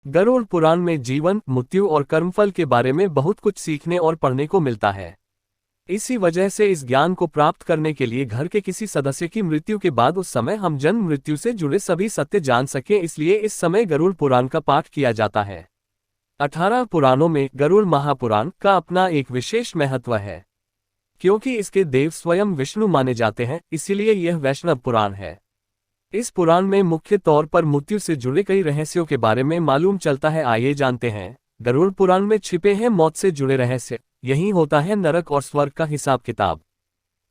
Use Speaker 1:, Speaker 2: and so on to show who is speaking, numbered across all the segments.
Speaker 1: गरुड़ पुराण में जीवन, मृत्यु और कर्मफल के बारे में बहुत कुछ सीखने और पढ़ने को मिलता है। इसी वजह से इस ज्ञान को प्राप्त करने के लिए घर के किसी सदस्य की मृत्यु के बाद उस समय हम जन्म मृत्यु से जुड़े सभी सत्य जान सकें, इसलिए इस समय गरुड़ पुराण का पाठ किया जाता है। 18 पुराणों में गरुड़ महापुराण का अपना एक विशेष महत्व है। क्योंकि इसके देव स्वयं विष्णु माने जाते हैं, इसीलिए यह वैष्णव पुराण है। इस पुराण में मुख्य तौर पर मृत्यु से जुड़े कई रहस्यों के बारे में मालूम चलता है। आइए जानते हैं। गरुड़ पुराण में छिपे हैं मौत से जुड़े रहस्य। यही होता है नरक और स्वर्ग का हिसाब किताब।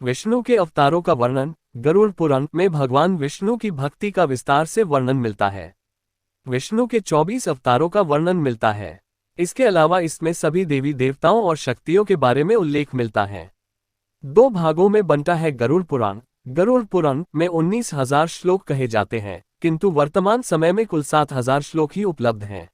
Speaker 1: विष्णु के अवतारों का वर्णन। गरुड़ पुराण में भगवान विष्णु की भक्ति का विस्तार से वर्णन मिलता है। विष्णु के 24 अवतारों का वर्णन मिलता है। इसके अलावा इसमें सभी देवी देवताओं और शक्तियों के बारे में उल्लेख मिलता है। 2 भागों में बंटा है गरुड़ पुराण। गरुड़ पुराण में 19,000 श्लोक कहे जाते हैं, किंतु वर्तमान समय में कुल 7,000 श्लोक ही उपलब्ध हैं।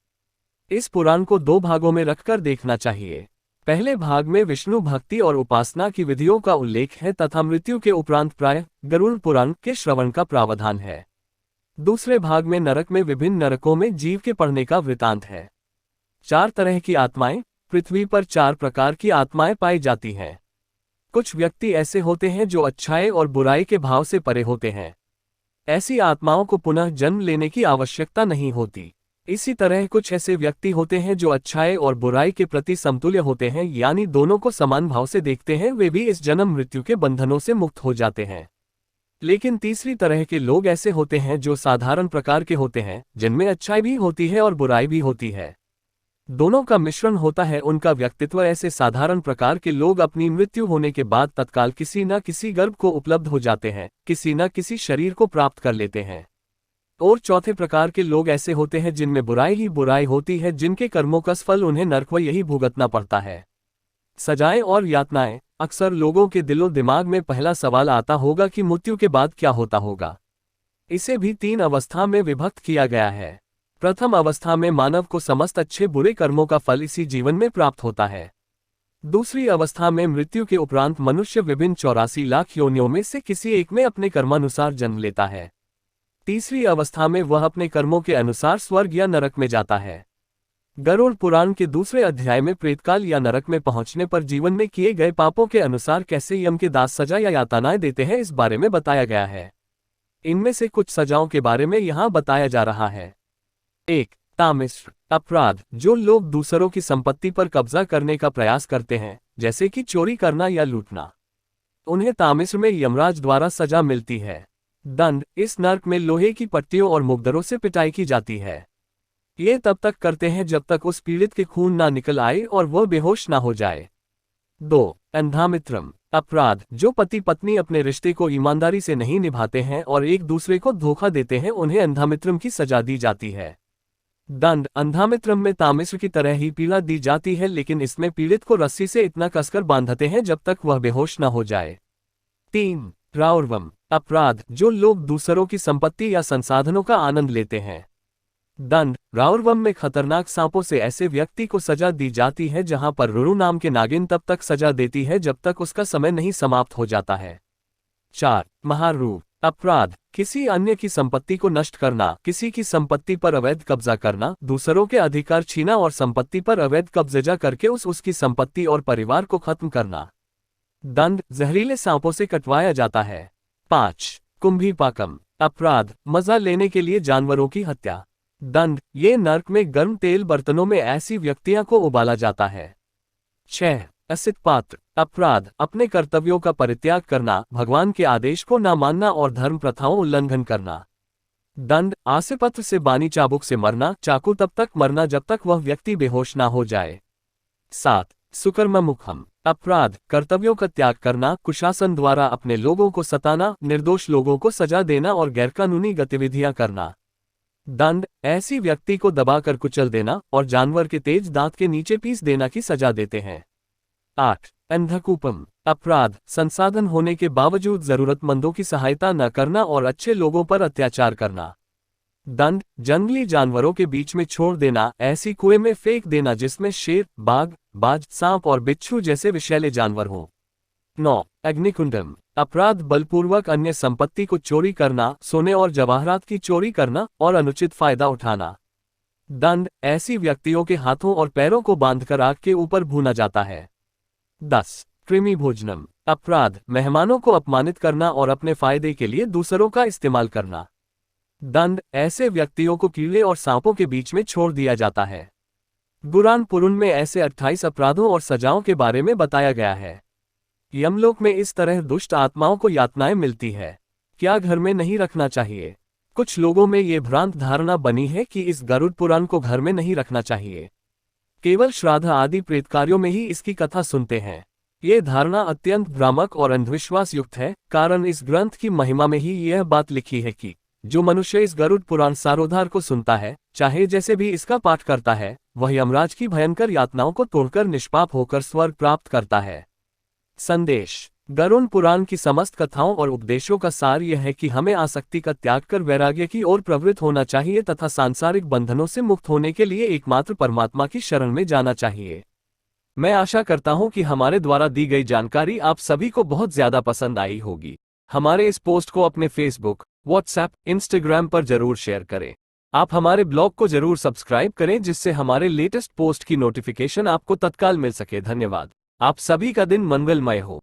Speaker 1: इस पुराण को 2 भागों में रखकर देखना चाहिए। पहले भाग में विष्णु भक्ति और उपासना की विधियों का उल्लेख है तथा मृत्यु के उपरांत प्रायः गरुड़ पुराण के श्रवण का प्रावधान है। दूसरे भाग में नरक में विभिन्न नरकों में जीव के पड़ने का वृतांत है। 4 तरह की आत्माएं। पृथ्वी पर 4 प्रकार की आत्माएं पाई जाती हैं। कुछ व्यक्ति ऐसे होते हैं जो अच्छाई और बुराई के भाव से परे होते हैं। ऐसी आत्माओं को पुनः जन्म लेने की आवश्यकता नहीं होती। इसी तरह कुछ ऐसे व्यक्ति होते हैं जो अच्छाई और बुराई के प्रति समतुल्य होते हैं, यानी दोनों को समान भाव से देखते हैं। वे भी इस जन्म मृत्यु के बंधनों से मुक्त हो जाते हैं। लेकिन तीसरी तरह के लोग ऐसे होते हैं जो साधारण प्रकार के होते हैं, जिनमें अच्छाई भी होती है और बुराई भी होती है। दोनों का मिश्रण होता है उनका व्यक्तित्व। ऐसे साधारण प्रकार के लोग अपनी मृत्यु होने के बाद तत्काल किसी न किसी गर्भ को उपलब्ध हो जाते हैं, किसी न किसी शरीर को प्राप्त कर लेते हैं। और चौथे प्रकार के लोग ऐसे होते हैं जिनमें बुराई ही बुराई होती है, जिनके कर्मों का फल उन्हें नरक में यही भुगतना पड़ता है। सजाएं और यातनाएं। अक्सर लोगों के दिलो दिमाग में पहला सवाल आता होगा कि मृत्यु के बाद क्या होता होगा। इसे भी 3 अवस्था में विभक्त किया गया है। प्रथम अवस्था में मानव को समस्त अच्छे बुरे कर्मों का फल इसी जीवन में प्राप्त होता है। दूसरी अवस्था में मृत्यु के उपरांत मनुष्य विभिन्न 84 लाख योनियों में से किसी एक में अपने कर्मानुसार जन्म लेता है। तीसरी अवस्था में वह अपने कर्मों के अनुसार स्वर्ग या नरक में जाता है। गरुड़ पुराण के दूसरे अध्याय में प्रेतकाल या नरक में पहुंचने पर जीवन में किए गए पापों के अनुसार कैसे यम के दास सजा या यातनाएं देते हैं, इस बारे में बताया गया है। इनमें से कुछ सजाओं के बारे में यहाँ बताया जा रहा है। 1. तामिश्र अपराध। जो लोग दूसरों की संपत्ति पर कब्जा करने का प्रयास करते हैं, जैसे कि चोरी करना या लूटना, उन्हें तामिश्र में यमराज द्वारा सजा मिलती है। दंड। इस नरक में लोहे की पट्टियों और मुकदरों से पिटाई की जाती है। ये तब तक करते हैं जब तक उस पीड़ित के खून ना निकल आए और वह बेहोश ना हो जाए। 2. अंधामित्रम अपराध। जो पति पत्नी अपने रिश्ते को ईमानदारी से नहीं निभाते हैं और एक दूसरे को धोखा देते हैं, उन्हें अंधामित्रम की सजा दी जाती है। दंड। अंधामित्रम में तामिश्र की तरह ही पीड़ा दी जाती है, लेकिन इसमें पीड़ित को रस्सी से इतना कसकर बांधते हैं जब तक वह बेहोश न हो जाए। 3. राउर्वम अपराध। जो लोग दूसरों की संपत्ति या संसाधनों का आनंद लेते हैं। दंड। राउर्वम में खतरनाक सांपों से ऐसे व्यक्ति को सजा दी जाती है जहां पर रुरु नाम के नागिन तब तक सजा देती है जब तक उसका समय नहीं समाप्त हो जाता है। 4. महारूप अपराध। किसी अन्य की संपत्ति को नष्ट करना, किसी की संपत्ति पर अवैध कब्जा करना, दूसरों के अधिकार छीना और संपत्ति पर अवैध कब्जा करके उसकी संपत्ति और परिवार को खत्म करना। दंड। जहरीले सांपों से कटवाया जाता है। 5. कुंभीपाकम अपराध। मजा लेने के लिए जानवरों की हत्या। दंड। ये नरक में गर्म तेल बर्तनों में ऐसी व्यक्तियों को उबाला जाता है। 6. असित पात्र अपराध। अपने कर्तव्यों का परित्याग करना, भगवान के आदेश को न मानना और धर्म प्रथाओं उल्लंघन करना। दंड। आसेपत्र से बानी चाबुक से मरना, चाकू तब तक मरना जब तक वह व्यक्ति बेहोश ना हो जाए। 7. सुकर्म मुखम अपराध। कर्तव्यों का त्याग करना, कुशासन द्वारा अपने लोगों को सताना, निर्दोष लोगों को सजा देना और गैरकानूनी गतिविधियां करना। दंड। ऐसी व्यक्ति को दबाकर कुचल देना और जानवर के तेज दांत के नीचे पीस देना की सजा देते हैं। 8. अंधकूपम अपराध। संसाधन होने के बावजूद जरूरतमंदों की सहायता न करना और अच्छे लोगों पर अत्याचार करना। दंड। जंगली जानवरों के बीच में छोड़ देना, ऐसी कुएं में फेंक देना जिसमें शेर, बाघ, बाज, सांप और बिच्छू जैसे विषैले जानवर हों। 9. अग्निकुंडम अपराध। बलपूर्वक अन्य संपत्ति को चोरी करना, सोने और जवाहरात की चोरी करना और अनुचित फायदा उठाना। दंड, ऐसी व्यक्तियों के हाथों और पैरों को बांधकर आग के ऊपर भूना जाता है। 10. कृमि भोजनम, अपराध, मेहमानों को अपमानित करना और अपने फायदे के लिए दूसरों का इस्तेमाल करना। दंड, ऐसे व्यक्तियों को कीड़े और सांपों के बीच में छोड़ दिया जाता है। कुरान पुरुन में ऐसे 28 अपराधों और सजाओं के बारे में बताया गया है। यमलोक में इस तरह दुष्ट आत्माओं को यातनाएं मिलती है। क्या घर में नहीं रखना चाहिए? कुछ लोगों में ये भ्रांत धारणा बनी है कि इस गरुड़ पुराण को घर में नहीं रखना चाहिए। केवल श्राद्ध आदि प्रेत कार्यों में ही इसकी कथा सुनते हैं। ये धारणा अत्यंत भ्रामक और अंधविश्वास युक्त है, कारण इस ग्रंथ की महिमा में ही यह बात लिखी है कि जो मनुष्य इस गरुड़ पुराण सारोद्धार को सुनता है, चाहे जैसे भी इसका पाठ करता है, वह यमराज की भयंकर यातनाओं को तोड़कर निष्पाप होकर स्वर्ग प्राप्त करता है। संदेश: गरुड़ पुराण की समस्त कथाओं और उपदेशों का सार यह है कि हमें आसक्ति का त्याग कर वैराग्य की ओर प्रवृत्त होना चाहिए तथा सांसारिक बंधनों से मुक्त होने के लिए एकमात्र परमात्मा की शरण में जाना चाहिए। मैं आशा करता हूं कि हमारे द्वारा दी गई जानकारी आप सभी को बहुत ज्यादा पसंद आई होगी। हमारे इस पोस्ट को अपने फेसबुक, व्हाट्सएप, इंस्टाग्राम पर जरूर शेयर करें। आप हमारे ब्लॉग को जरूर सब्सक्राइब करें जिससे हमारे लेटेस्ट पोस्ट की नोटिफिकेशन आपको तत्काल मिल सके। धन्यवाद। आप सभी का दिन मंगलमय हो।